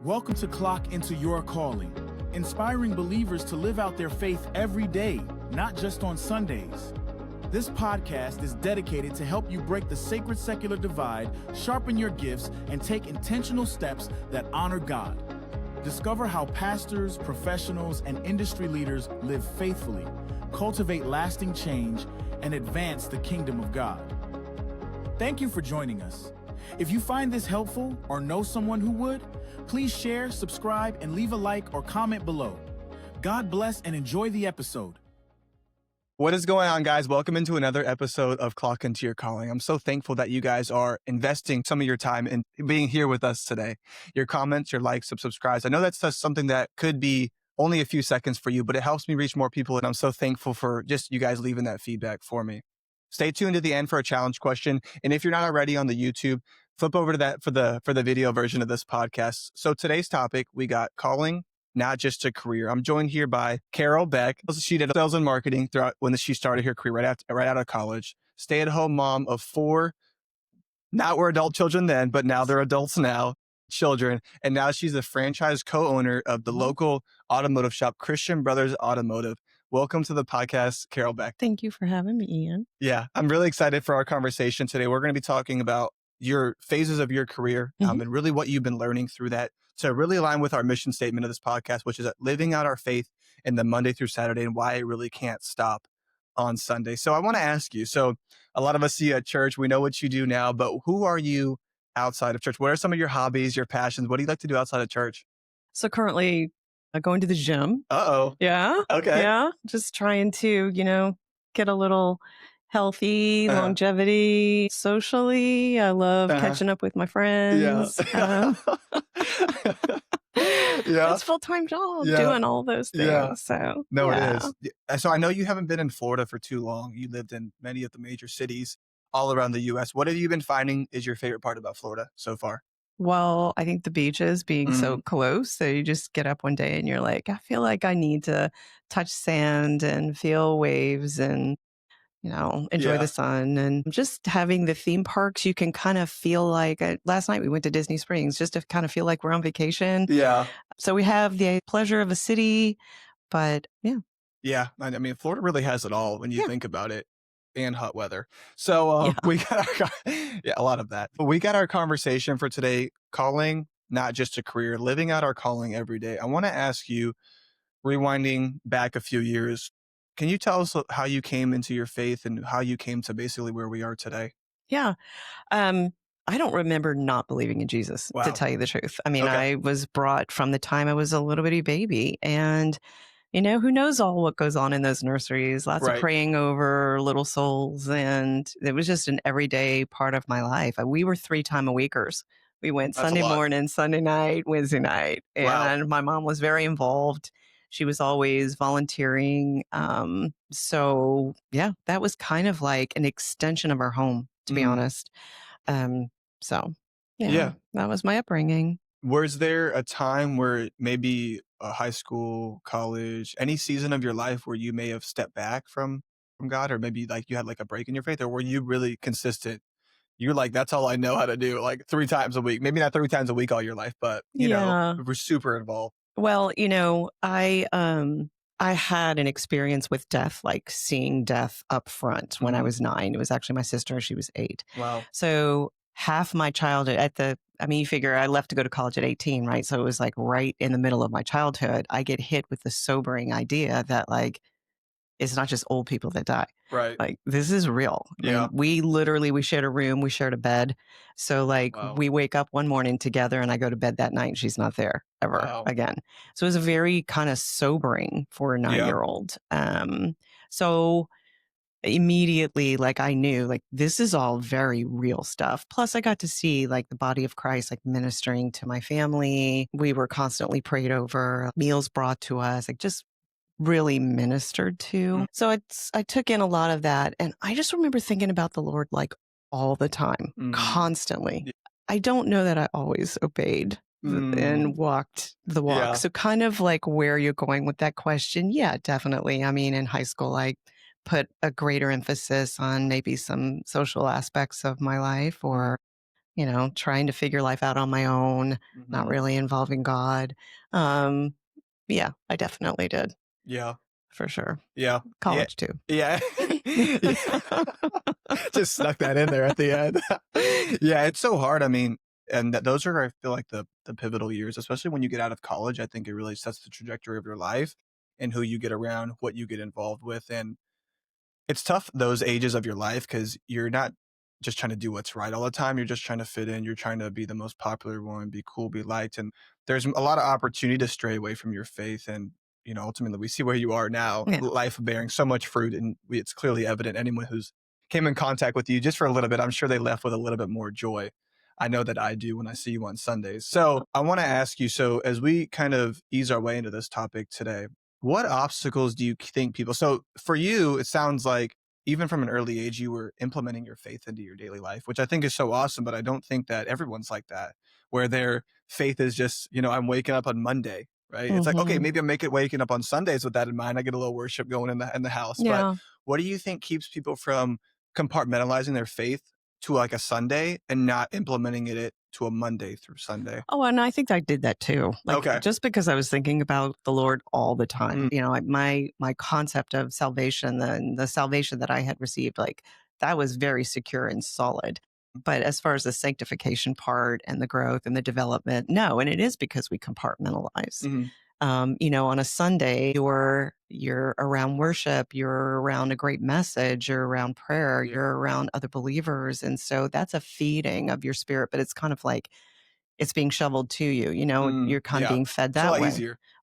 Welcome to Clock Into Your Calling, inspiring believers to live out their faith every day, not just on Sundays. This podcast is dedicated to help you break the sacred secular divide, sharpen your gifts, and take intentional steps that honor God. Discover how pastors, professionals, and industry leaders live faithfully, cultivate lasting change, and advance the kingdom of God. Thank you for joining us. If you find this helpful or know someone who would, please share, subscribe, and leave a like or comment below. God bless and enjoy the episode. What is going on, guys? Welcome into another episode of Clock Into Your Calling. I'm so thankful that you guys are investing some of your time in being here with us today. Your comments, your likes, subscribes. I know that's just something that could be only a few seconds for you, but it helps me reach more people. And I'm so thankful for just you guys leaving that feedback for me. Stay tuned to the end for a challenge question. And if you're not already on the YouTube, flip over to that for the video version of this podcast. So today's topic, we got calling, not just a career. I'm joined here by Carol Beck. She did sales and marketing throughout when she started her career right out of college. Stay-at-home mom of 4, not were adult children then, but now they're adults now, children. And now she's a franchise co-owner of the local automotive shop, Christian Brothers Automotive. Welcome to the podcast, Carol Beck. Thank you for having me, Ian. Yeah, I'm really excited for our conversation today. We're going to be talking about your phases of your career and really what you've been learning through that to really align with our mission statement of this podcast, which is living out our faith in the Monday through Saturday and why it really can't stop on Sunday. So I want to ask you, so a lot of us see you at church, we know what you do now, but who are you outside of church? What are some of your hobbies, your passions? What do you like to do outside of church? So currently going to the gym. Uh-oh. Yeah. Okay. Yeah. Just trying to, get a little healthy, longevity, socially. I love catching up with my friends. Yeah. Yeah. It's a full-time job doing all those things. Yeah. So No, it is. So I know you haven't been in Florida for too long. You lived in many of the major cities all around the U.S. What have you been finding is your favorite part about Florida so far? Well, I think the beaches being so close. So you just get up one day and you're like, I feel like I need to touch sand and feel waves and, enjoy the sun. And just having the theme parks, you can kind of feel like last night we went to Disney Springs just to kind of feel like we're on vacation. Yeah. So we have the pleasure of a city, but Yeah. I mean, Florida really has it all when you think about it. And hot weather. So we got a lot of that. But we got our conversation for today, calling, not just a career, living out our calling every day. I want to ask you, rewinding back a few years, can you tell us how you came into your faith and how you came to basically where we are today? Yeah. I don't remember not believing in Jesus, to tell you the truth. I mean, I was brought from the time I was a little bitty baby, and who knows all what goes on in those nurseries, lots of praying over little souls. And it was just an everyday part of my life. We were 3-time-a-weekers. We went Sunday morning, Sunday night, Wednesday night. And my mom was very involved. She was always volunteering. So that was kind of like an extension of our home, to be honest. So that was my upbringing. Was there a time where maybe high school, college, any season of your life where you may have stepped back from God, or maybe like you had like a break in your faith, or were you really consistent? You're like, that's all I know how to do, like 3 times a week, maybe not 3 times a week all your life, but we're super involved. Well, I had an experience with death, like seeing death up front when I was 9. It was actually my sister. She was 8. Wow. So half my childhood you figure I left to go to college at 18, right? So it was like right in the middle of my childhood, I get hit with the sobering idea that like, it's not just old people that die. Right. Like, this is real. Yeah. We shared a room, we shared a bed. So like we wake up one morning together and I go to bed that night and she's not there ever again. So it was very kind of sobering for a 9-year-old. So immediately, like I knew like this is all very real stuff. Plus I got to see like the body of Christ, like ministering to my family. We were constantly prayed over, meals brought to us, like just really ministered to. So I took in a lot of that. And I just remember thinking about the Lord like all the time, constantly. I don't know that I always obeyed and walked the walk. Yeah. So kind of like where you're going with that question. Yeah, definitely. I mean, in high school, I put a greater emphasis on maybe some social aspects of my life, or trying to figure life out on my own, not really involving God. Yeah, I definitely did. Yeah. For sure. Yeah. College too. Yeah. Just snuck that in there at the end. Yeah, it's so hard. I mean, and those are, I feel like, the pivotal years, especially when you get out of college. I think it really sets the trajectory of your life and who you get around, what you get involved with. And it's tough those ages of your life because you're not just trying to do what's right all the time. You're just trying to fit in. You're trying to be the most popular one, be cool, be liked. And there's a lot of opportunity to stray away from your faith. And, ultimately we see where you are now, life bearing so much fruit. And it's clearly evident. Anyone who's came in contact with you just for a little bit, I'm sure they left with a little bit more joy. I know that I do when I see you on Sundays. So I want to ask you, so as we kind of ease our way into this topic today, what obstacles do you think people, so for you, it sounds like even from an early age, you were implementing your faith into your daily life, which I think is so awesome, but I don't think that everyone's like that, where their faith is just, I'm waking up on Monday, right? It's like, okay, maybe I'm waking up on Sundays with that in mind. I get a little worship going in the house, but what do you think keeps people from compartmentalizing their faith to like a Sunday and not implementing it to a Monday through Sunday? Oh, and I think I did that too. Just because I was thinking about the Lord all the time, my concept of salvation and the salvation that I had received, that was very secure and solid. But as far as the sanctification part and the growth and the development, no. And it is because we compartmentalize. On a Sunday, you're around worship, you're around a great message, you're around prayer, you're around other believers. And so that's a feeding of your spirit, but it's kind of like it's being shoveled to you, you're kind of being fed that way. A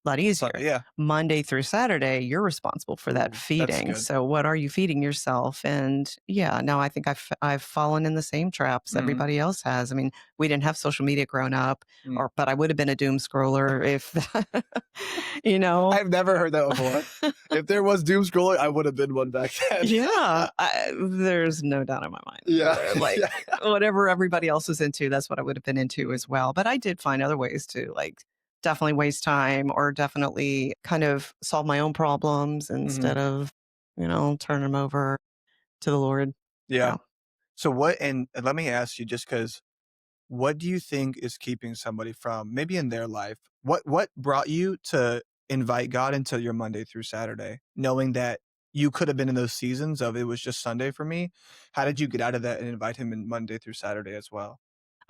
lot easier. Yeah. Monday through Saturday, you're responsible for that feeding. So what are you feeding yourself? And no, I think I've fallen in the same traps everybody else has. I mean, we didn't have social media growing up, but I would have been a doom scroller if, I've never heard that before. If there was doom scrolling, I would have been one back then. There's no doubt in my mind. Whatever everybody else was into, that's what I would have been into as well. But I did find other ways to definitely waste time or definitely kind of solve my own problems instead of, turn them over to the Lord. Yeah. So and let me ask you, just because, what do you think is keeping somebody from, maybe in their life, what brought you to invite God into your Monday through Saturday, knowing that you could have been in those seasons of it was just Sunday for me? How did you get out of that and invite him in Monday through Saturday as well?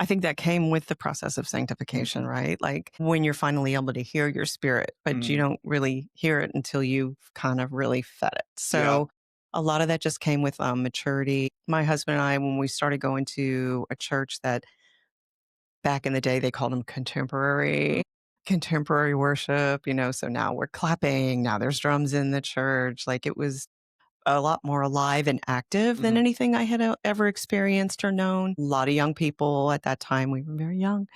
I think that came with the process of sanctification, right? Like when you're finally able to hear your spirit, but you don't really hear it until you've kind of really fed it. So a lot of that just came with maturity. My husband and I, when we started going to a church that back in the day, they called them contemporary worship, so now we're clapping. Now there's drums in the church. It was a lot more alive and active than anything I had ever experienced or known. A lot of young people at that time. We were very young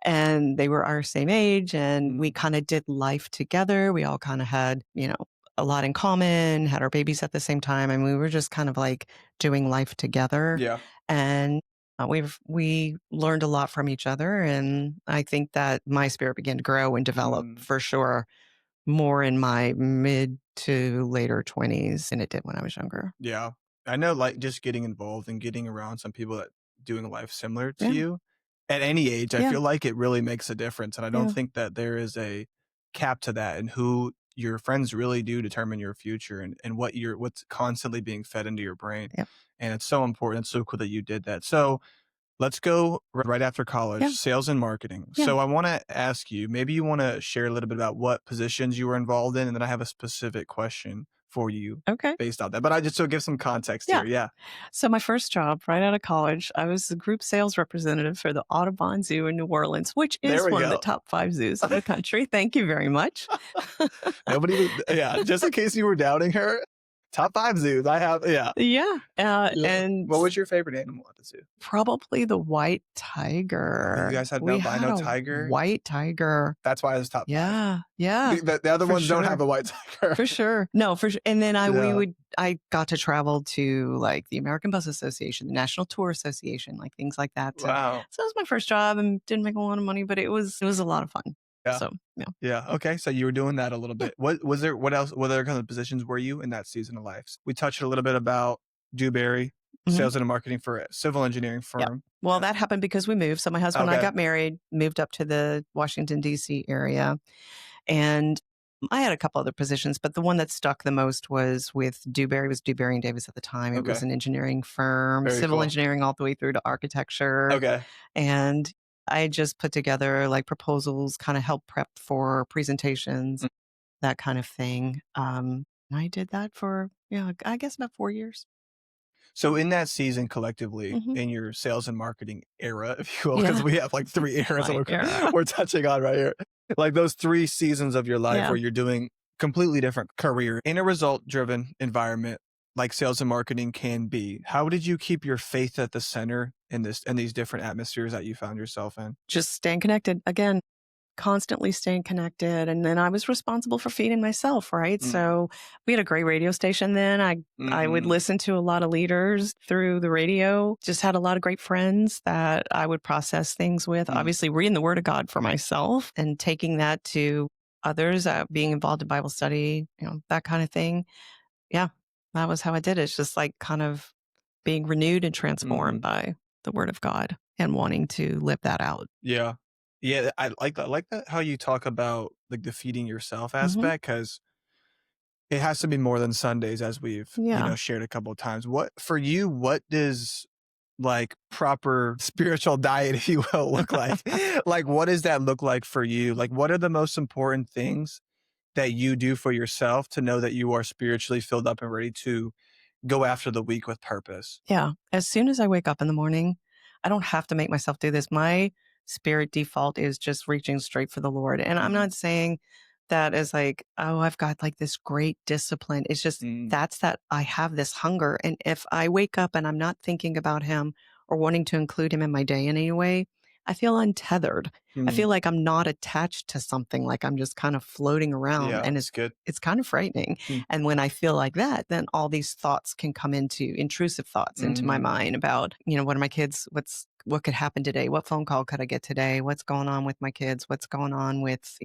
and they were our same age and we kind of did life together. We all kind of had, a lot in common, had our babies at the same time. And we were just kind of doing life together. Yeah. And we learned a lot from each other. And I think that my spirit began to grow and develop for sure more in my mid to later 20s than it did when I was younger. Yeah. I know, just getting involved and getting around some people that doing life similar to you at any age, I feel like it really makes a difference. And I don't think that there is a cap to that, and who your friends really do determine your future and what's constantly being fed into your brain. And it's so important. It's so cool that you did that. So let's go right after college, sales and marketing. So I want to ask you, maybe you want to share a little bit about what positions you were involved in, and then I have a specific question for you based on that. But I just to give some context here. Yeah. So my first job right out of college, I was the group sales representative for the Audubon Zoo in New Orleans, which is one of the top 5 zoos in the country. Thank you very much. Nobody would, just in case you were doubting her. Top 5 zoos. I have, And what was your favorite animal at the zoo? Probably the white tiger. You guys had albino tiger? White tiger. That's why it was top 5. Yeah. The other ones don't have a white tiger. For sure. No, for sure. And then I got to travel to the American Bus Association, the National Tour Association, things like that. Wow. So that was my first job and didn't make a lot of money, but it was a lot of fun. Yeah. So, yeah. Okay. So you were doing that a little bit. What else? What other kind of positions were you in that season of life? We touched a little bit about Dewberry. sales and marketing for a civil engineering Yeah. firm. Well, that happened because we moved. So my husband and I got married, moved up to the Washington, D.C. area. And I had a couple other positions, but the one that stuck the most was with Dewberry. It was Dewberry and Davis at the time. It was an engineering firm, civil engineering all the way through to architecture. Okay. And I just put together like proposals, kind of help prep for presentations, that kind of thing. I did that for, I guess about 4 years. So in that season collectively, in your sales and marketing era, if you will, because we have like 3 eras that we're touching on right here, like those 3 seasons of your life where you're doing completely different career in a result-driven environment like sales and marketing can be. How did you keep your faith at the center in these different atmospheres that you found yourself in? Just staying connected. Again, constantly staying connected. And then I was responsible for feeding myself, right? So we had a great radio station then. I would listen to a lot of leaders through the radio, just had a lot of great friends that I would process things with. Obviously, reading the Word of God for myself and taking that to others, being involved in Bible study, that kind of thing. Yeah, that was how I did it. It's just like kind of being renewed and transformed by the Word of God and wanting to live that out. Yeah. Yeah, I like that how you talk about like the feeding yourself aspect, because it has to be more than Sundays, as we've shared a couple of times. What does like proper spiritual diet, if you will, look like? Like, what does that look like for you? Like, what are the most important things that you do for yourself to know that you are spiritually filled up and ready to go after the week with purpose? Yeah. As soon as I wake up in the morning, I don't have to make myself do this. My spirit default is just reaching straight for the Lord. And I'm not saying that as like, oh, I've got like this great discipline. It's just that I have this hunger. And if I wake up and I'm not thinking about him or wanting to include him in my day in any way, I feel untethered. I feel like I'm not attached to something, like I'm just kind of floating around, and it's kind of frightening. And when I feel like that, then all these thoughts can come intrusive thoughts into my mind about, what are my kids? What could happen today? What phone call could I get today? What's going on with my kids? What's going on with,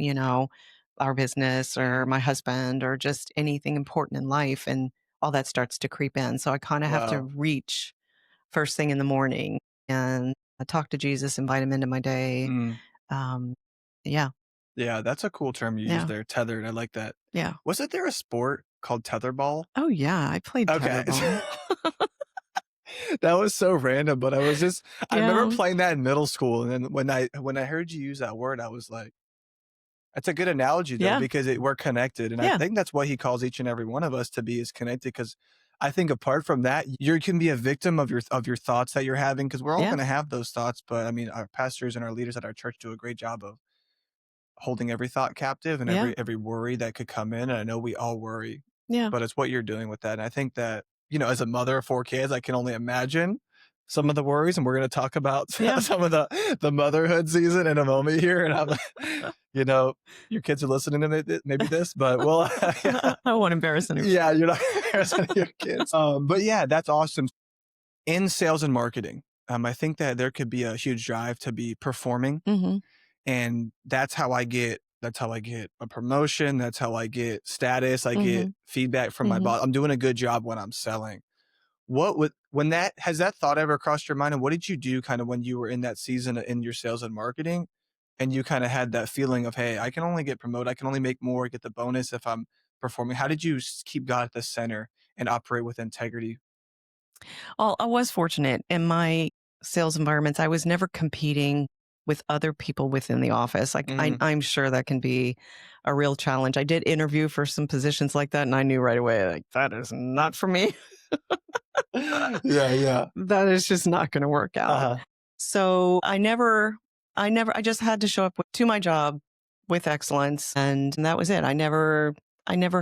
our business or my husband or just anything important in life? And all that starts to creep in. So I kind of have to reach first thing in the morning and talk to Jesus, invite him into my day. Yeah, that's a cool term you use there, tethered. I like that. Yeah. Wasn't there a sport called tetherball? Oh yeah, I played tetherball. That was so random, but I remember playing that in middle school, and then when I heard you use that word, I was like, that's a good analogy though, because we're connected, and I think that's what he calls each and every one of us to be, is connected. Because I think apart from that, you can be a victim of your thoughts that you're having, because we're all going to have those thoughts. But I mean, our pastors and our leaders at our church do a great job of holding every thought captive and every worry that could come in. And I know we all worry, but it's what you're doing with that. And I think that, as a mother of 4 kids, I can only imagine some of the worries, and we're going to talk about some of the motherhood season in a moment here. And I'm your kids are listening to maybe this, but well, I won't embarrass them. Yeah, you're not embarrassing your kids. But yeah, that's awesome. In sales and marketing, I think that there could be a huge drive to be performing, and that's how I get a promotion. That's how I get status. I get feedback from my boss. I'm doing a good job when I'm selling. Has that thought ever crossed your mind? And what did you do kind of when you were in that season in your sales and marketing, and you kind of had that feeling of, hey, I can only get promoted, I can only make more, get the bonus if I'm performing? How did you keep God at the center and operate with integrity? Well, I was fortunate in my sales environments. I was never competing with other people within the office. Like I'm sure that can be a real challenge. I did interview for some positions like that, and I knew right away, like, that is not for me. Yeah. That is just not going to work out. So I just had to show up to my job with excellence, and that was it. I never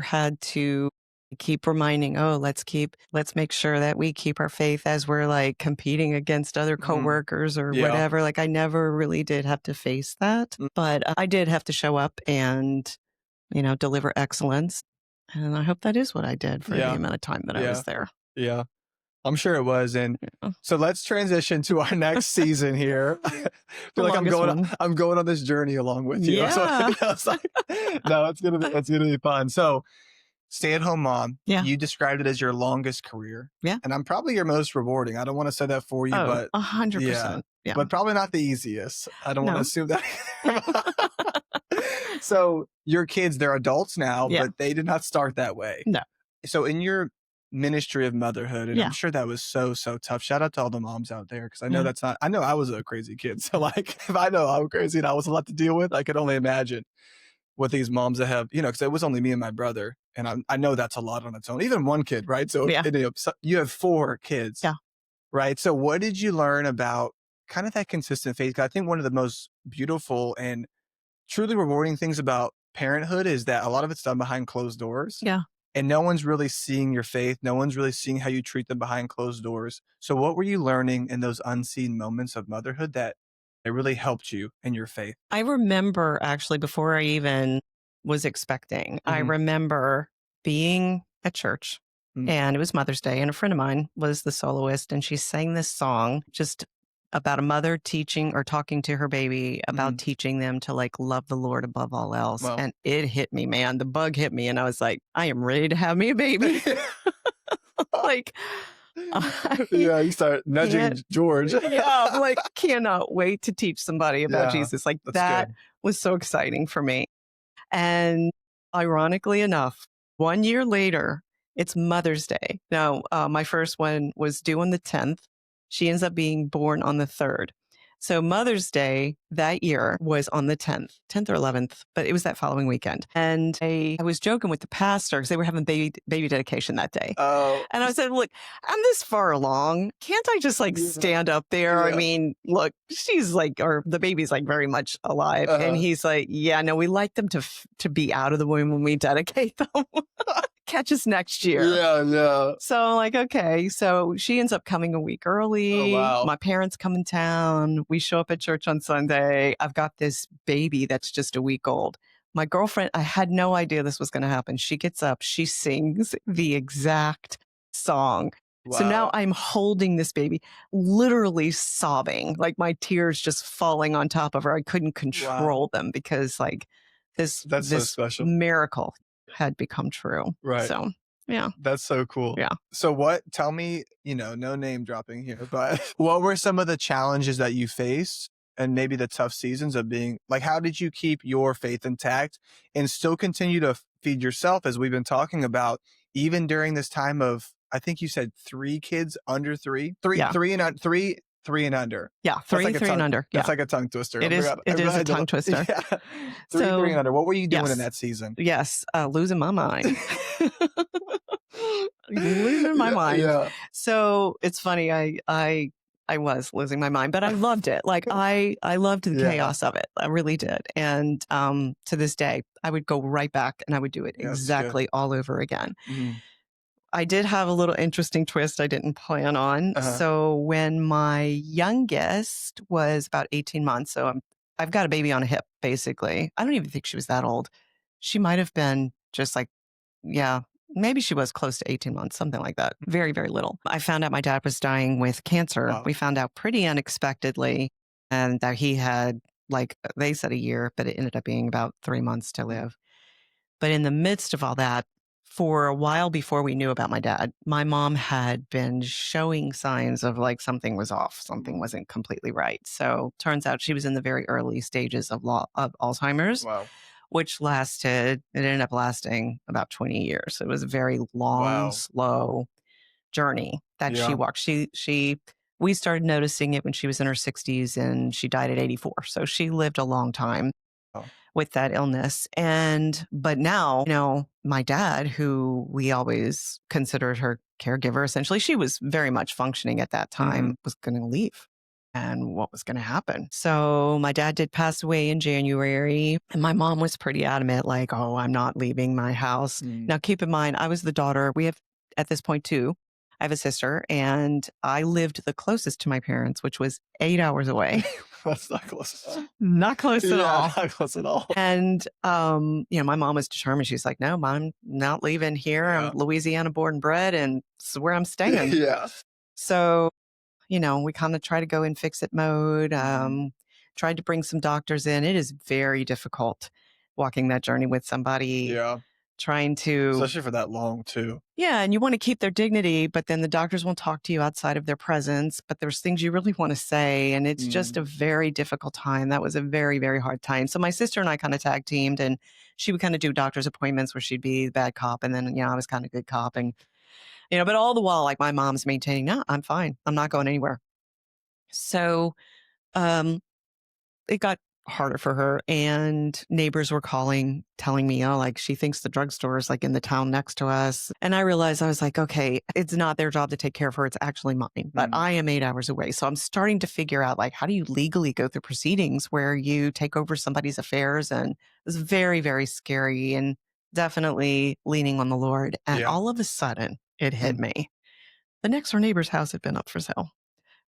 had to keep reminding, let's make sure that we keep our faith as we're like competing against other coworkers or whatever. Like I never really did have to face that, but I did have to show up and, deliver excellence. And I hope that is what I did for the amount of time that I was there. Yeah. I'm sure it was. And so let's transition to our next season here. I feel like I'm going on this journey along with you. Yeah. No, it's gonna be fun. So stay-at-home mom. Yeah. You described it as your longest career. Yeah. And I'm probably your most rewarding. I don't want to say that for you, but 100%. Yeah. But probably not the easiest. I don't want to No. assume that. So your kids, they're adults now, but they did not start that way. No. So in your ministry of motherhood, and I'm sure that was so tough. Shout out to all the moms out there, because I know that's not, I know I was a crazy kid. So like, if I know I'm crazy and I was a lot to deal with, I could only imagine what these moms that have, because it was only me and my brother. And I know that's a lot on its own, even one kid, right? So you have 4 kids, right? So what did you learn about kind of that consistent faith? 'Cause I think one of the most beautiful and truly rewarding things about parenthood is that a lot of it's done behind closed doors. Yeah. And no one's really seeing your faith. No one's really seeing how you treat them behind closed doors. So what were you learning in those unseen moments of motherhood that it really helped you in your faith? I remember actually before I even was expecting, I remember being at church and it was Mother's Day, and a friend of mine was the soloist, and she sang this song just about a mother teaching or talking to her baby about teaching them to like love the Lord above all else. Wow. And it hit me, man. The bug hit me, and I was like, I am ready to have me a baby. Like, you start nudging George. I'm like, cannot wait to teach somebody about Jesus. Like that was so exciting for me. And ironically enough, 1 year later, it's Mother's Day. Now, my first one was due on the 10th. She ends up being born on the 3rd. So Mother's Day that year was on the 10th or 11th, but it was that following weekend. And I was joking with the pastor because they were having baby dedication that day. Oh. And I said, look, I'm this far along. Can't I just like stand up there? I mean, look, she's like, or the baby's like very much alive. And he's like, yeah, no, we like them to be out of the womb when we dedicate them. Catch us next year. Yeah. So I'm like, okay. So she ends up coming a week early. Oh, wow. My parents come in town. We show up at church on Sunday. I've got this baby that's just a week old. My girlfriend, I had no idea this was going to happen. She gets up, she sings the exact song. Wow. So now I'm holding this baby, literally sobbing, like my tears just falling on top of her. I couldn't control them because like this so special miracle had become true. Right. So, yeah. That's so cool. Yeah. So tell me, no name dropping here, but what were some of the challenges that you faced and maybe the tough seasons of being, like, how did you keep your faith intact and still continue to feed yourself, as we've been talking about, even during this time of, I think you said 3 kids under 3? 3 and under. Yeah, three and under. That's like a tongue twister. It is a tongue twister. Yeah. 3 and under. What were you doing in that season? Yes, losing my mind. Losing my mind. Yeah. So it's funny. I was losing my mind, but I loved it. Like I loved the chaos of it. I really did. And to this day, I would go right back and I would do it exactly all over again. Mm-hmm. I did have a little interesting twist I didn't plan on. So when my youngest was about 18 months, so I've got a baby on a hip, basically. I don't even think she was that old. She might have been just like, maybe she was close to 18 months, something like that. Very, very little. I found out my dad was dying with cancer. Wow. We found out pretty unexpectedly, and that he had, like, they said a year, but it ended up being about 3 months to live. But in the midst of all that, for a while before we knew about my dad, my mom had been showing signs of like something was off, something wasn't completely right. So turns out she was in the very early stages of Alzheimer's, which it ended up lasting about 20 years. It was a very long, slow journey that she walked. We started noticing it when she was in her 60s, and she died at 84. So she lived a long time with that illness. But now, my dad, who we always considered her caregiver, essentially, she was very much functioning at that time, was going to leave. And what was going to happen? So my dad did pass away in January, and my mom was pretty adamant, like, oh, I'm not leaving my house. Now, keep in mind, I was the daughter. We have, at this point, 2. I have a sister, and I lived the closest to my parents, which was 8 hours away. That's not close. Not close at all. Not close at all. And, my mom was determined. She's like, no, I'm not leaving here. I'm Louisiana born and bred, and this is where I'm staying. So, we kind of try to go in fix-it mode, tried to bring some doctors in. It is very difficult walking that journey with somebody trying to... Especially for that long, too. Yeah, and you want to keep their dignity, but then the doctors won't talk to you outside of their presence, but there's things you really want to say, and it's just a very difficult time. That was a very, very hard time. So my sister and I kind of tag teamed, and she would kind of do doctor's appointments where she'd be the bad cop, and then, I was kind of good cop. And, but all the while, like, my mom's maintaining, no, I'm fine. I'm not going anywhere. So it got harder for her, and neighbors were calling, telling me, like, she thinks the drugstore is like in the town next to us. And I realized, I was like, okay, it's not their job to take care of her. It's actually mine, but I am 8 hours away. So I'm starting to figure out, like, how do you legally go through proceedings where you take over somebody's affairs? And it was very, very scary, and definitely leaning on the Lord. And all of a sudden it hit me. The next door neighbor's house had been up for sale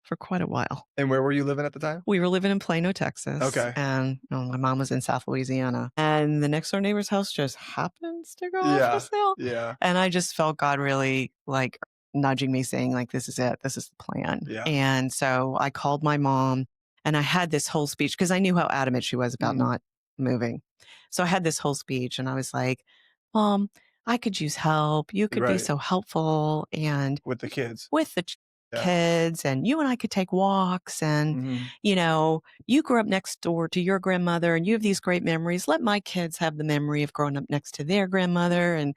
for quite a while. And where were you living at the time? We were living in Plano, Texas. Okay. And my mom was in South Louisiana. And the next door neighbor's house just happens to go off for sale. Yeah. And I just felt God really, like, nudging me, saying, like, this is it. This is the plan. Yeah. And so I called my mom, and I had this whole speech because I knew how adamant she was about not moving. So I had this whole speech, and I was like, Mom, I could use help. You could be so helpful. And with the kids. With the kids, and you and I could take walks, and you grew up next door to your grandmother, and you have these great memories. Let my kids have the memory of growing up next to their grandmother. And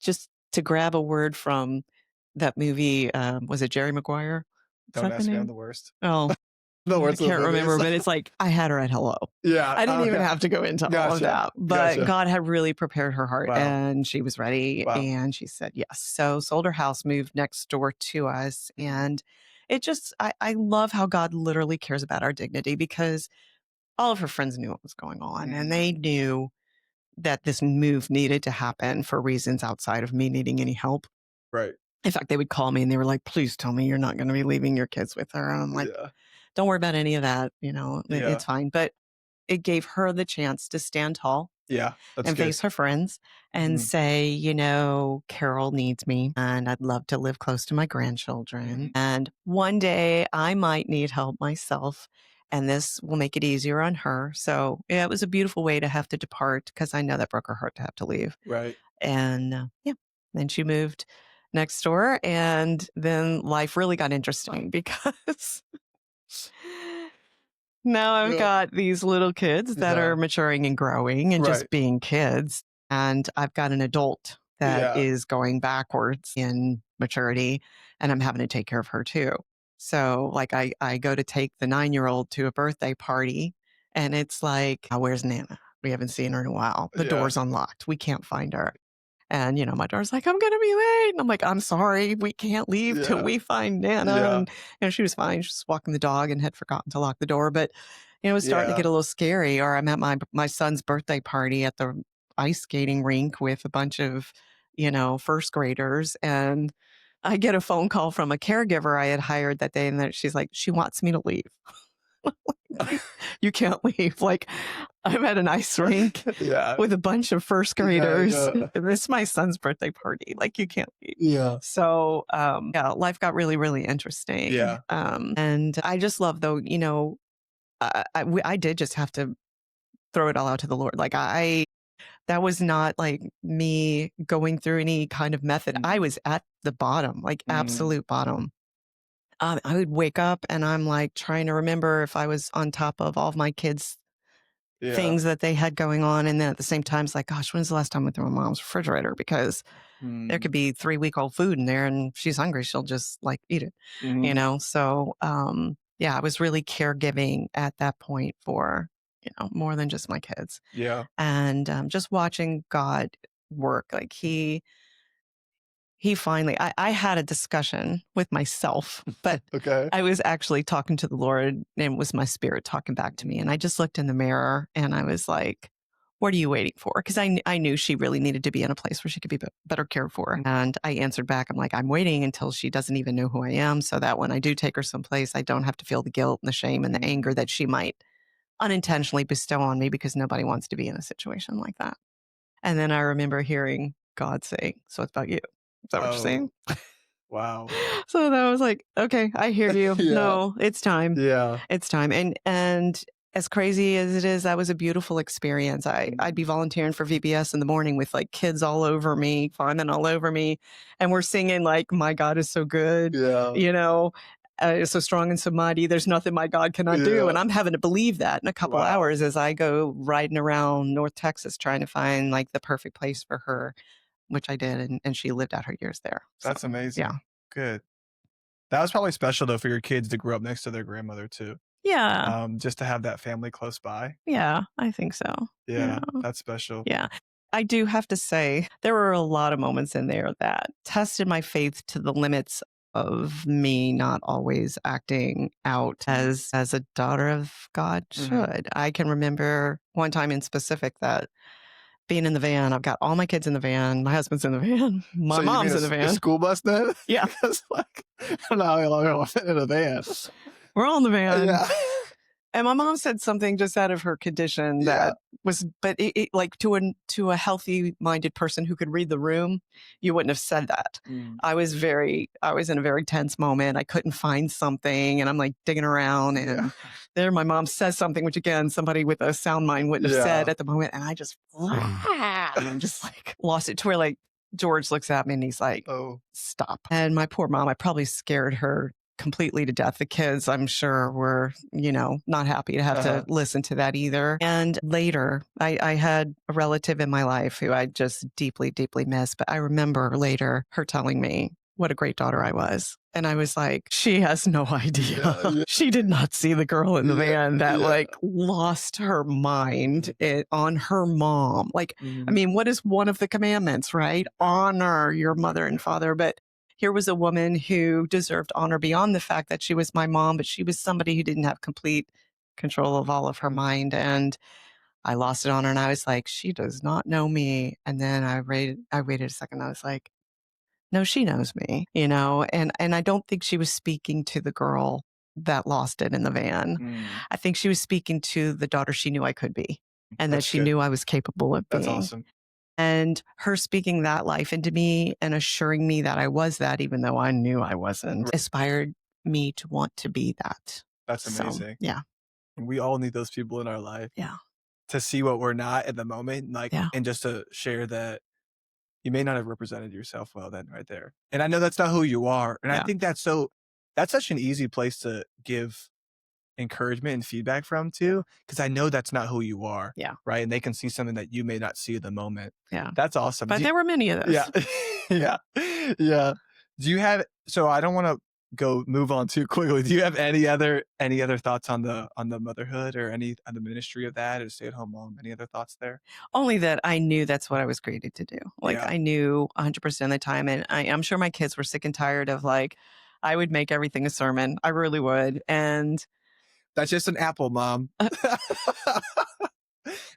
just to grab a word from that movie, was it Jerry Maguire? Don't ask me, I'm the worst. Oh, the worst. I can't remember, but it's like, I had her at hello. Yeah. I didn't even have to go into all of that, but God had really prepared her heart, and she was ready, and she said yes. So sold her house, moved next door to us. And it just, I love how God literally cares about our dignity, because all of her friends knew what was going on, and they knew that this move needed to happen for reasons outside of me needing any help. Right. In fact, they would call me and they were like, please tell me you're not going to be leaving your kids with her. And I'm like, don't worry about any of that. It's fine. But it gave her the chance to stand tall. Yeah. And face her friends and say, Carol needs me, and I'd love to live close to my grandchildren. And one day I might need help myself, and this will make it easier on her. So it was a beautiful way to have to depart, because I know that broke her heart to have to leave. Right. And then she moved next door, and then life really got interesting, because now I've got these little kids that are maturing and growing and just being kids. And I've got an adult that is going backwards in maturity, and I'm having to take care of her too. So, like, I go to take the 9-year-old to a birthday party, and it's like, oh, where's Nana? We haven't seen her in a while. The door's unlocked. We can't find her. And, my daughter's like, I'm going to be late. And I'm like, I'm sorry. We can't leave till we find Nana. And, she was fine. She was walking the dog and had forgotten to lock the door. But, it was starting to get a little scary. Or I'm at my son's birthday party at the ice skating rink with a bunch of, first graders. And I get a phone call from a caregiver I had hired that day. And she's like, she wants me to leave. You can't leave. Like, I'm at an ice rink with a bunch of first graders. This is my son's birthday party. Like, you can't leave. Yeah. So, life got really, really interesting. Yeah. And I just love, though, I did just have to throw it all out to the Lord. Like, that was not like me going through any kind of method. I was at the bottom, like absolute bottom. I would wake up and I'm like trying to remember if I was on top of all of my kids' things that they had going on. And then at the same time, it's like, gosh, when's the last time I went through my mom's refrigerator? Because there could be 3-week-old food in there, and if she's hungry, she'll just like eat it, So, I was really caregiving at that point for, more than just my kids. Yeah. And just watching God work, like he finally, I had a discussion with myself, but I was actually talking to the Lord, and it was my spirit talking back to me. And I just looked in the mirror and I was like, what are you waiting for? Because I knew she really needed to be in a place where she could be better cared for. And I answered back, I'm like, I'm waiting until she doesn't even know who I am, so that when I do take her someplace, I don't have to feel the guilt and the shame and the anger that she might unintentionally bestow on me, because nobody wants to be in a situation like that. And then I remember hearing God say, so it's about you. Is that what you're saying? Wow. So that was like, okay, I hear you. No, it's time. Yeah. It's time. And as crazy as it is, that was a beautiful experience. I'd be volunteering for VBS in the morning with like kids all over me, fawning all over me. And we're singing like, my God is so good, you know, so strong and so mighty. There's nothing my God cannot do. And I'm having to believe that in a couple hours as I go riding around North Texas trying to find like the perfect place for her, which I did. And she lived out her years there. That's so, amazing. Yeah. Good. That was probably special though for your kids to grow up next to their grandmother too. Yeah. Just to have that family close by. Yeah, I think so. Yeah, that's special. Yeah. I do have to say, there were a lot of moments in there that tested my faith to the limits of me not always acting out as a daughter of God should. I can remember one time in specific that being in the van, I've got all my kids in the van, my husband's in the van, my mom's in the van. A school bus then? Yeah. Because like, I don't know how long I'll fit in a van. We're all in the van. Yeah. And my mom said something just out of her condition that was, but it like to a healthy minded person who could read the room, you wouldn't have said that. I was in a very tense moment. I couldn't find something and I'm like digging around and there my mom says something, which again, somebody with a sound mind wouldn't have said at the moment. And I just, and just like lost it to where like George looks at me and he's like, oh, stop. And my poor mom, I probably scared her completely to death. The kids, I'm sure, were, not happy to have to listen to that either. And later, I had a relative in my life who I just deeply, deeply miss. But I remember later her telling me what a great daughter I was. And I was like, she has no idea. She did not see the girl in the van that like lost her mind on her mom. Like, I mean, what is one of the commandments, right? Honor your mother and father. But here was a woman who deserved honor beyond the fact that she was my mom, but she was somebody who didn't have complete control of all of her mind. And I lost it on her and I was like, she does not know me. And then I waited a second. I was like, no, she knows me, and I don't think she was speaking to the girl that lost it in the van. I think she was speaking to the daughter she knew I could be and that she knew I was capable of being. That's awesome. And her speaking that life into me and assuring me that I was that, even though I knew I wasn't, inspired me to want to be that. That's amazing. So, yeah. And we all need those people in our life. Yeah. To see what we're not at the moment, and just to share that you may not have represented yourself well then right there. And I know that's not who you are. And I think that's such an easy place to give encouragement and feedback from too, because I know that's not who you are. Yeah. Right. And they can see something that you may not see at the moment. Yeah. That's awesome. But there were many of those. Yeah. Yeah. Do you have, so I don't want to move on too quickly. Do you have any other thoughts on the motherhood or any on the ministry of that or stay-at-home mom? Any other thoughts there? Only that I knew that's what I was created to do. Like I knew 100% of the time. And I'm sure my kids were sick and tired of like, I would make everything a sermon. I really would. And that's just an apple, Mom.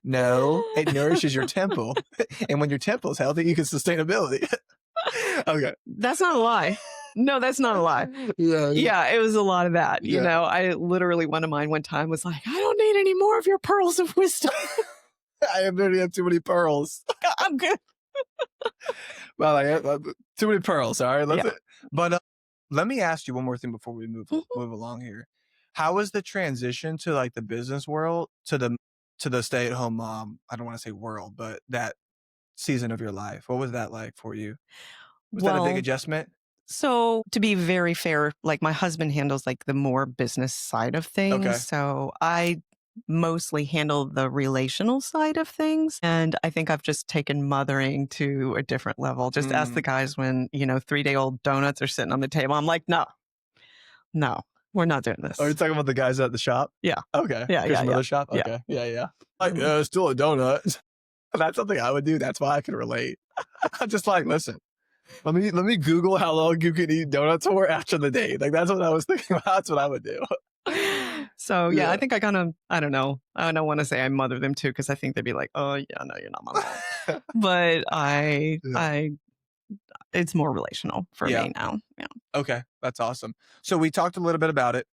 No, it nourishes your temple. And when your temple is healthy, you can sustainability. Okay. That's not a lie. No, that's not a lie. Yeah, it was a lot of that. Yeah. I literally, one of mine one time was like, I don't need any more of your pearls of wisdom. I already have too many pearls. I'm good. Well, I have too many pearls. All right. But let me ask you one more thing before we move along here. How was the transition to like the business world to the stay-at-home mom? I don't want to say world, but that season of your life. What was that like for you? Was that a big adjustment? So to be very fair, like my husband handles like the more business side of things. Okay. So I mostly handle the relational side of things. And I think I've just taken mothering to a different level. Just ask the guys when, 3-day-old donuts are sitting on the table. I'm like, no, we're not doing this. Are you talking about the guys at the shop? Yeah. Okay. Yeah. Shop? Okay. Yeah. Like, still a donut. That's something I would do. That's why I can relate. I'm just like, listen, let me Google how long you can eat donuts for after the day. Like, that's what I was thinking about. That's what I would do. So, I think I kind of, I don't know. I don't want to say I mother them too, because I think they'd be like, oh, yeah, no, you're not my mom. But it's more relational for me now. Yeah. Okay. That's awesome. So we talked a little bit about it.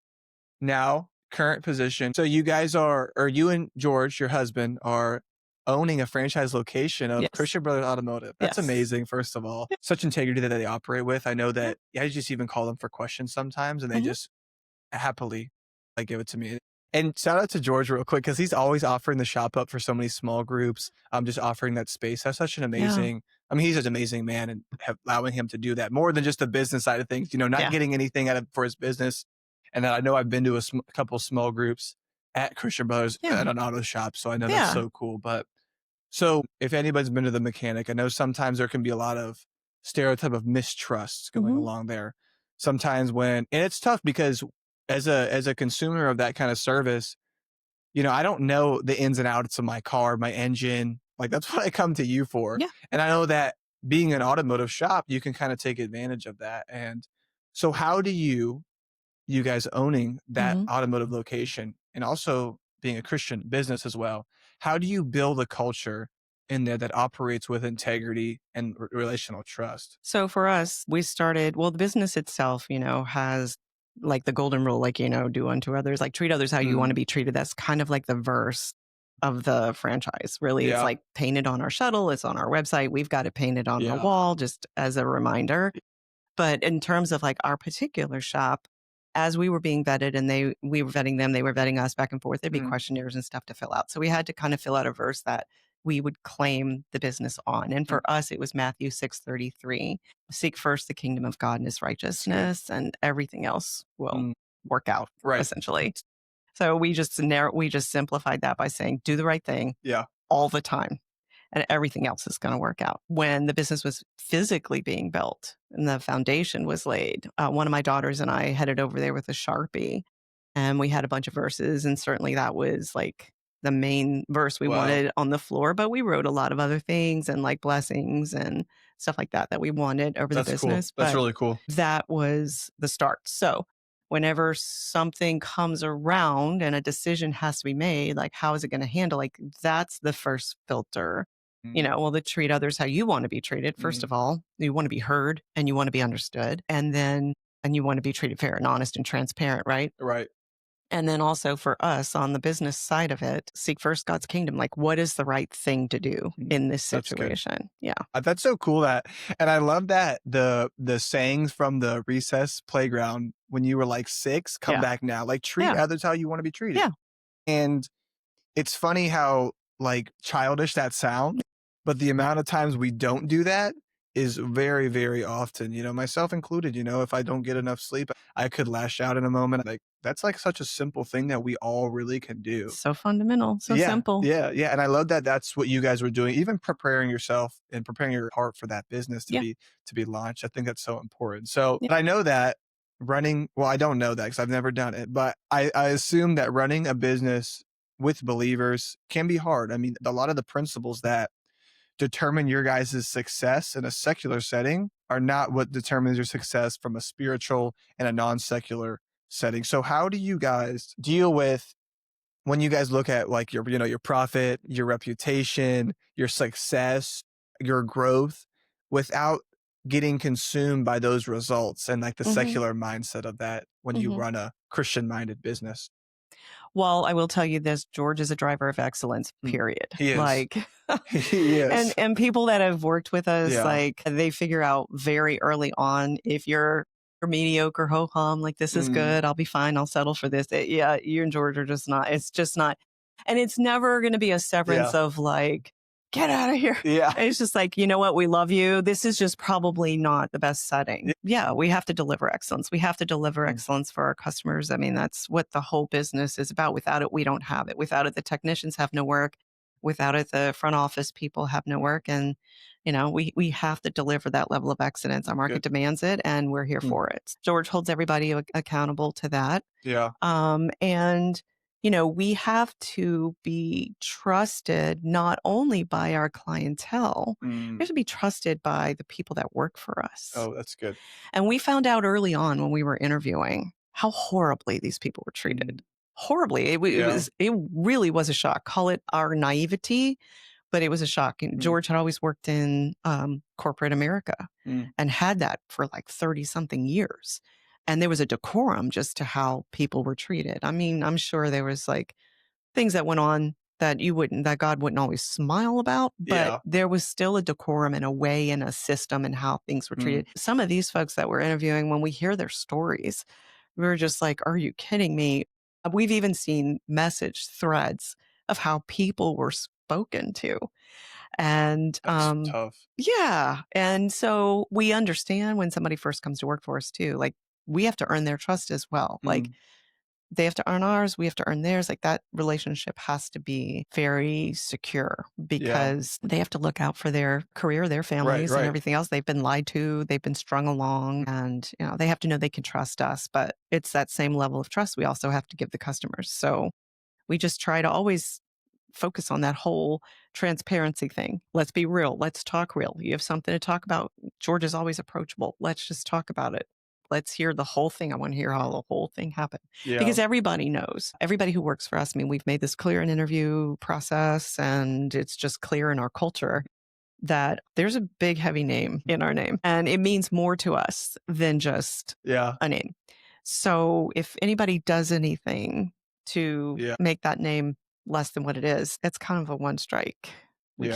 Now, current position. So you guys or you and George, your husband, are owning a franchise location of Christian Brothers Automotive. That's amazing, first of all. Such integrity that they operate with. I know that I just even call them for questions sometimes and they just happily give it to me. And shout out to George real quick, because he's always offering the shop up for so many small groups. Just offering that space. That's such an amazing, I mean, he's an amazing man, and allowing him to do that more than just the business side of things, not getting anything out of for his business. And then I know I've been to a couple small groups at Christian Brothers at an auto shop. So I know that's so cool. But so if anybody's been to the mechanic, I know sometimes there can be a lot of stereotype of mistrust going along there. Sometimes and it's tough because as a consumer of that kind of service, I don't know the ins and outs of my car, my engine. Like, that's what I come to you for. Yeah. And I know that being an automotive shop, you can kind of take advantage of that. And so how do you guys owning that automotive location and also being a Christian business as well, how do you build a culture in there that operates with integrity and relational trust? So for us, we started, the business itself, has like the golden rule, like, do unto others, like treat others how you want to be treated. That's kind of like the verse of the franchise. Really, it's like painted on our shuttle. It's on our website. We've got it painted on the wall just as a reminder. But in terms of like our particular shop, as we were being vetted and we were vetting them, they were vetting us back and forth, there'd be questionnaires and stuff to fill out. So we had to kind of fill out a verse that we would claim the business on. And for us, it was Matthew 6:33. Seek first the kingdom of God and his righteousness, and everything else will work out, essentially. So we just simplified that by saying, do the right thing all the time, and everything else is going to work out. When the business was physically being built and the foundation was laid, one of my daughters and I headed over there with a Sharpie, and we had a bunch of verses, and certainly that was like the main verse we wanted on the floor, but we wrote a lot of other things and like blessings and stuff like that we wanted over the business. Cool. That's really cool. That was the start. So whenever something comes around and a decision has to be made, like how is it going to handle? Like that's the first filter. To treat others how you want to be treated. First of all, you want to be heard and you want to be understood. And you want to be treated fair and honest and transparent, right? Right. And then also for us on the business side of it, seek first God's kingdom. Like, what is the right thing to do in this situation? Yeah. That's so cool and I love that the sayings from the recess playground when you were like 6 come back now, like treat others how you want to be treated. Yeah. And it's funny how like childish that sounds, but the amount of times we don't do that is very, very often, myself included. If I don't get enough sleep, I could lash out in a moment. Like, that's like such a simple thing that we all really can do. So fundamental, so simple. Yeah. Yeah. And I love that that's what you guys were doing, even preparing yourself and preparing your heart for that business to be launched. I think that's so important. So but I know that running, I don't know that because I've never done it, but I assume that running a business with believers can be hard. I mean, a lot of the principles that determine your guys' success in a secular setting are not what determines your success from a spiritual and a non-secular setting. So how do you guys deal with when you guys look at like your profit, your reputation, your success, your growth without getting consumed by those results and like the secular mindset of that when you run a Christian-minded business? Well, I will tell you this, George is a driver of excellence, period. He is. Like, he is. And people that have worked with us, like they figure out very early on, if you're mediocre, ho-hum, like this is good, I'll be fine, I'll settle for this. You and George are just not, it's just not. And it's never going to be a severance of like, get out of here. Yeah. It's just like, you know what? We love you. This is just probably not the best setting. Yeah. We have to deliver excellence. We have to deliver excellence for our customers. I mean, that's what the whole business is about. Without it, we don't have it. Without it, the technicians have no work. Without it, the front office people have no work. And, we have to deliver that level of excellence. Our market demands it and we're here for it. George holds everybody accountable to that. Yeah. And we have to be trusted not only by our clientele, we have to be trusted by the people that work for us. Oh, that's good. And we found out early on when we were interviewing how horribly these people were treated. Horribly. It really was a shock. Call it our naivety, but it was a shock. And George had always worked in corporate America and had that for like 30 something years. And there was a decorum just to how people were treated. I mean, I'm sure there was like things that went on that God wouldn't always smile about, but there was still a decorum and a way and a system and how things were treated. Some of these folks that we're interviewing, when we hear their stories, we were just like, are you kidding me? We've even seen message threads of how people were spoken to. And That's tough. yeah. And so we understand when somebody first comes to work for us too. Like we have to earn their trust as well. Like they have to earn ours, we have to earn theirs. Like that relationship has to be very secure because they have to look out for their career, their families, and everything else. They've been lied to, they've been strung along, and they have to know they can trust us. But it's that same level of trust we also have to give the customers. So we just try to always focus on that whole transparency thing. Let's be real. Let's talk real. You have something to talk about. George is always approachable. Let's just talk about it. Let's hear the whole thing. I want to hear how the whole thing happened. Because everybody knows, everybody who works for us, I mean, we've made this clear in interview process, and it's just clear in our culture that there's a big, heavy name in our name, and it means more to us than just a name. So if anybody does anything to make that name less than what it is, it's kind of a one strike. We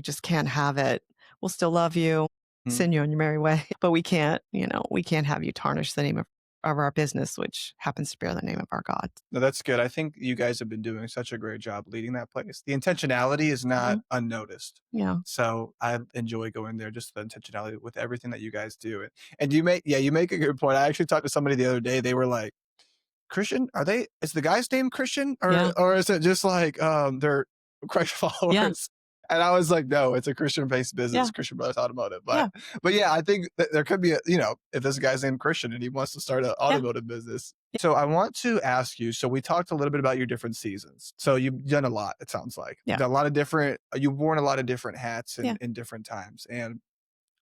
just can't have it. We'll still love you, send you on your merry way, but we can't have you tarnish the name of our business, which happens to bear the name of our God. No, that's good. I think you guys have been doing such a great job leading that place. The intentionality is not unnoticed. Yeah. So I enjoy going there, just the intentionality with everything that you guys do. And you make a good point. I actually talked to somebody the other day. They were like, Christian, is the guy's name Christian? Or is it just like they're Christ followers? Yeah. And I was like, no, it's a Christian-based business, Christian Brothers Automotive. But yeah, I think that there could be if this guy's named Christian and he wants to start an automotive business. So I want to ask you, so we talked a little bit about your different seasons. So you've done a lot, it sounds like. Yeah. You've worn a lot of different hats in different times. And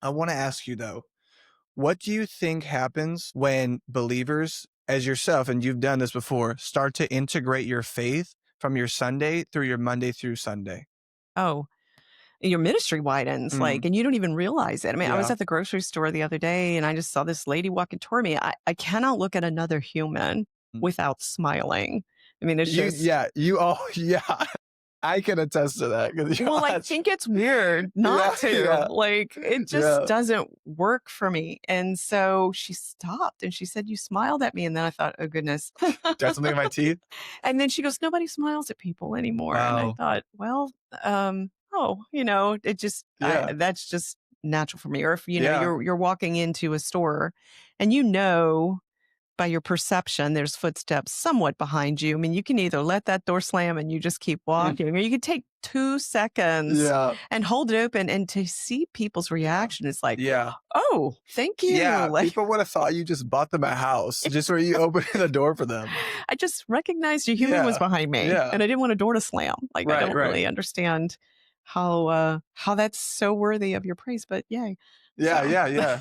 I want to ask you though, what do you think happens when believers, as yourself, and you've done this before, start to integrate your faith from your Sunday through your Monday through Sunday? Oh, your ministry widens, and you don't even realize it. I mean, I was at the grocery store the other day and I just saw this lady walking toward me. I cannot look at another human without smiling. I mean, it's just... I can attest to that. Well, I think it's weird not to. Like, it just doesn't work for me. And so she stopped and she said, "You smiled at me." And then I thought, oh, goodness. Do I have something in my teeth? And then she goes, "Nobody smiles at people anymore." Wow. And I thought, well, it just, that's just natural for me. Or if, you're walking into a store and by your perception, there's footsteps somewhat behind you. I mean, you can either let that door slam and you just keep walking, or you can take 2 seconds and hold it open. And to see people's reaction is like, oh, thank you. Yeah, like, people would have thought you just bought them a house just where you opened the door for them. I just recognized a human was behind me, and I didn't want a door to slam. Like, I don't really understand how that's so worthy of your praise, but yay. Yeah.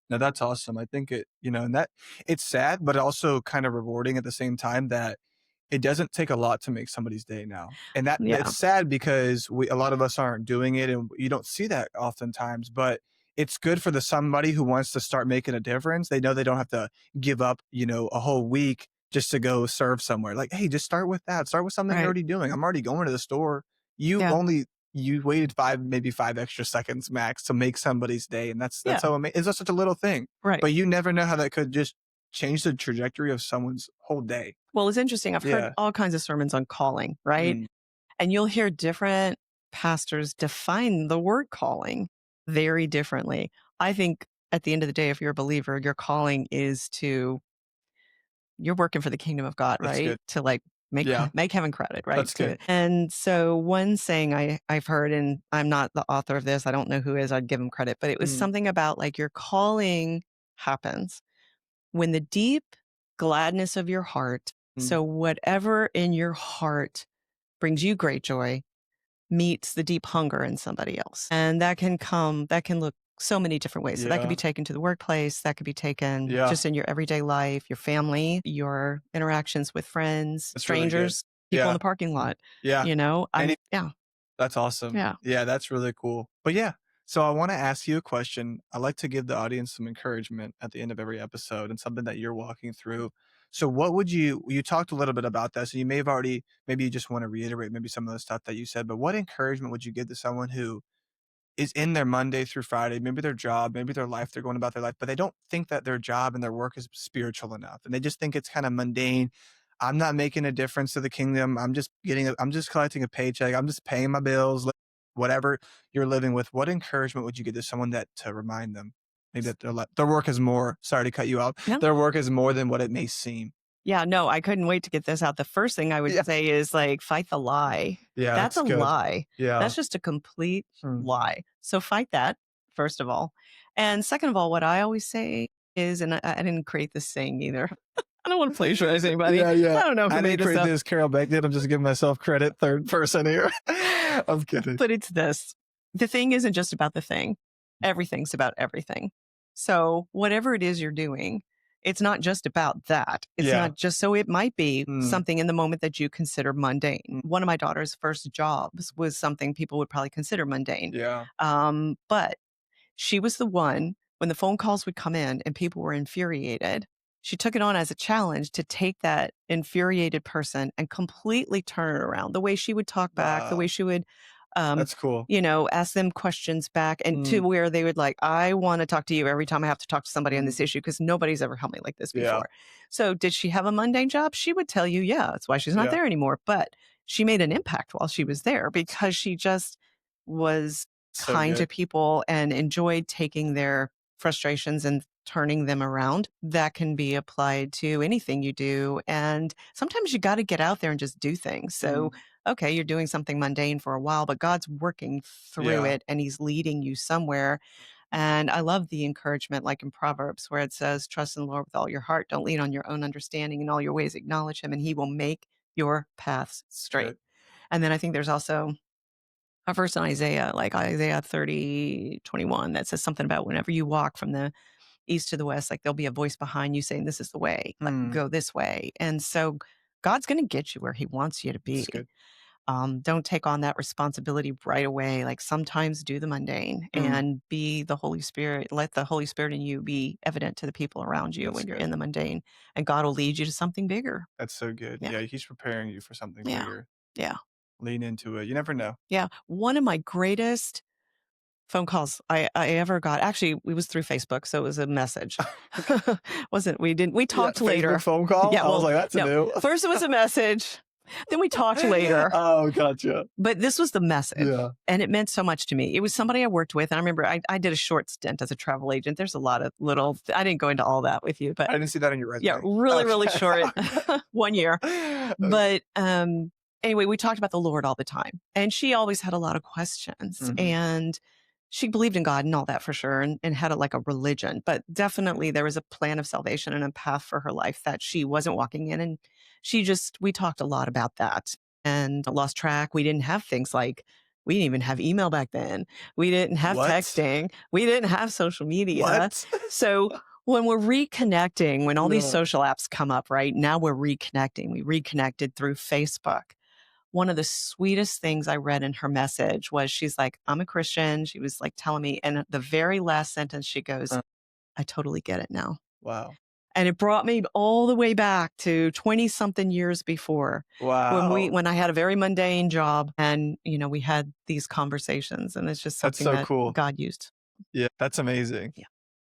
No, that's awesome. I think and that it's sad, but also kind of rewarding at the same time that it doesn't take a lot to make somebody's day now. And it's sad because a lot of us aren't doing it and you don't see that oftentimes, but it's good for somebody who wants to start making a difference. They know they don't have to give up, a whole week just to go serve somewhere. Like, hey, just start with that. Start with something you're already doing. I'm already going to the store. You waited 5 extra seconds max to make somebody's day. And that's so amazing. It's just such a little thing. Right. But you never know how that could just change the trajectory of someone's whole day. Well, it's interesting. I've heard all kinds of sermons on calling, right? And you'll hear different pastors define the word calling very differently. I think at the end of the day, if you're a believer, your calling is you're working for the kingdom of God, That's right? good. To make heaven credit, right? That's good. And so one saying I've heard, and I'm not the author of this, I don't know who is, I'd give him credit, but it was something about like your calling happens when the deep gladness of your heart, so whatever in your heart brings you great joy, meets the deep hunger in somebody else. And that can look so many different ways. So that could be taken to the workplace. That could be taken just in your everyday life, your family, your interactions with friends, strangers, really people in the parking lot. That's awesome. Yeah, that's really cool. But so I want to ask you a question. I like to give the audience some encouragement at the end of every episode and something that you're walking through. So what would you talked a little bit about that. So you may have maybe you just want to reiterate maybe some of the stuff that you said, but what encouragement would you give to someone who is in their Monday through Friday, maybe their job, maybe their life, they're going about their life, but they don't think that their job and their work is spiritual enough. And they just think it's kind of mundane. I'm not making a difference to the kingdom. I'm just collecting a paycheck. I'm just paying my bills, whatever you're living with. What encouragement would you give to someone to remind them maybe that their work is more, sorry to cut you off. No. Their work is more than what it may seem. Yeah, no, I couldn't wait to get this out. The first thing I would say is like, fight the lie. Yeah, That's a good. lie. Yeah. That's just a complete lie. So fight that, first of all. And second of all, what I always say is, and I didn't create this saying either. I don't want to plagiarize anybody. Yeah. I don't know if I didn't create this. Carol Beck did. I'm just giving myself credit, third person here. I'm kidding. But it's this. The thing isn't just about the thing. Everything's about everything. So whatever it is you're doing, it's not just about that. It's not just, so it might be something in the moment that you consider mundane. One of my daughter's first jobs was something people would probably consider mundane. Yeah. But she was the one, when the phone calls would come in and people were infuriated, she took it on as a challenge to take that infuriated person and completely turn it around. The way she would talk back, the way she would that's cool. Ask them questions back, and to where they would like, I want to talk to you every time I have to talk to somebody on this issue, because nobody's ever helped me like this before. Yeah. So did she have a mundane job? She would tell you, yeah, that's why she's not there anymore. But she made an impact while she was there, because she just was kind to people and enjoyed taking their frustrations and turning them around. That can be applied to anything you do. And sometimes you got to get out there and just do things. So okay, you're doing something mundane for a while, but God's working through it and he's leading you somewhere. And I love the encouragement, like in Proverbs, where it says, trust in the Lord with all your heart. Don't lean on your own understanding. In all your ways, acknowledge him, and he will make your paths straight. Good. And then I think there's also a verse in Isaiah, like Isaiah 30:21, that says something about whenever you walk from the east to the west, like there'll be a voice behind you saying, this is the way, like go this way. And so God's going to get you where he wants you to be. Don't take on that responsibility right away. Like sometimes do the mundane and be the Holy Spirit. Let the Holy Spirit in you be evident to the people around you when you're in the mundane, and God will lead you to something bigger. That's so good. Yeah, he's preparing you for something bigger. Yeah. Lean into it. You never know. Yeah. One of my greatest phone calls I ever got, actually, it was through Facebook, so it was a message. We talked later. Facebook phone call? Yeah, I was like, that's new. First it was a message. Then we talked later. Oh, gotcha. But this was the message. Yeah. And it meant so much to me. It was somebody I worked with. And I remember I did a short stint as a travel agent. There's a lot of I didn't go into all that with you, but I didn't see that on your resume. Yeah, really short. 1 year. But anyway, we talked about the Lord all the time. And she always had a lot of questions. And she believed in God and all that for sure, and had like a religion. But definitely there was a plan of salvation and a path for her life that she wasn't walking in. And we talked a lot about that, and lost track. We didn't have things like, we didn't even have email back then. We didn't have texting. We didn't have social media. So when we're reconnecting, when all these social apps come up, right now we're reconnecting. We reconnected through Facebook. One of the sweetest things I read in her message was, she's like, I'm a Christian. She was like telling me, and the very last sentence she goes, I totally get it now. Wow. And it brought me all the way back to 20 something years before. Wow. When I had a very mundane job, and, we had these conversations, and it's just something that cool. God used. Yeah. That's amazing. Yeah.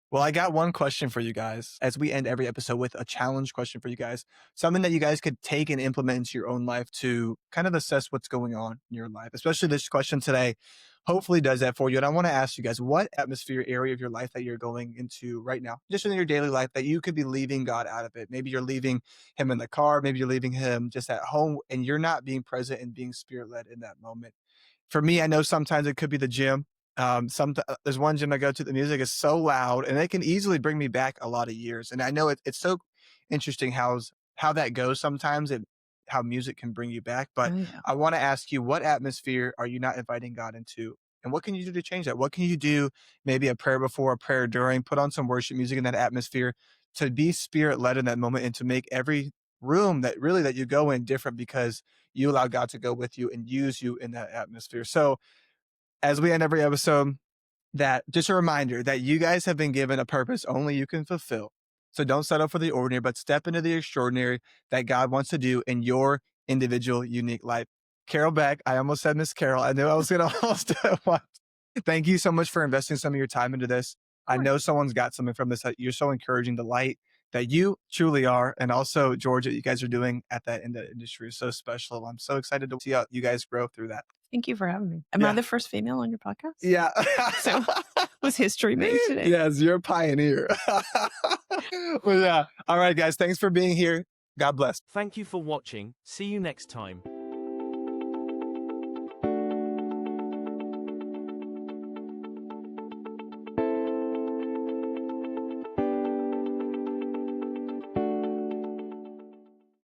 Well, I got one question for you guys, as we end every episode with a challenge question for you guys, something that you guys could take and implement into your own life to kind of assess what's going on in your life. Especially this question today hopefully does that for you. And I want to ask you guys, what atmosphere, area of your life that you're going into right now, just in your daily life, that you could be leaving God out of it? Maybe you're leaving him in the car, maybe you're leaving him just at home, and you're not being present and being spirit-led in that moment. For me, I know sometimes it could be the gym. There's one gym I go to, the music is so loud, and it can easily bring me back a lot of years. And I know it's so interesting how that goes sometimes, and how music can bring you back. But I want to ask you, what atmosphere are you not inviting God into? And what can you do to change that? What can you do? Maybe a prayer before, a prayer during, put on some worship music in that atmosphere to be spirit-led in that moment, and to make every room that you go in different, because you allow God to go with you and use you in that atmosphere. So as we end every episode, that just a reminder that you guys have been given a purpose only you can fulfill. So don't settle for the ordinary, but step into the extraordinary that God wants to do in your individual, unique life. Carol Beck, I almost said Miss Carol. I knew I was going to almost do it once. Thank you so much for investing some of your time into this. I know someone's got something from this. You're so encouraging. The light that you truly are. And also, George, what you guys are doing at that in the industry is so special. I'm so excited to see how you guys grow through that. Thank you for having me. Am I the first female on your podcast? Yeah. So was history made today? Yes, you're a pioneer. Well, yeah. All right, guys. Thanks for being here. God bless. Thank you for watching. See you next time.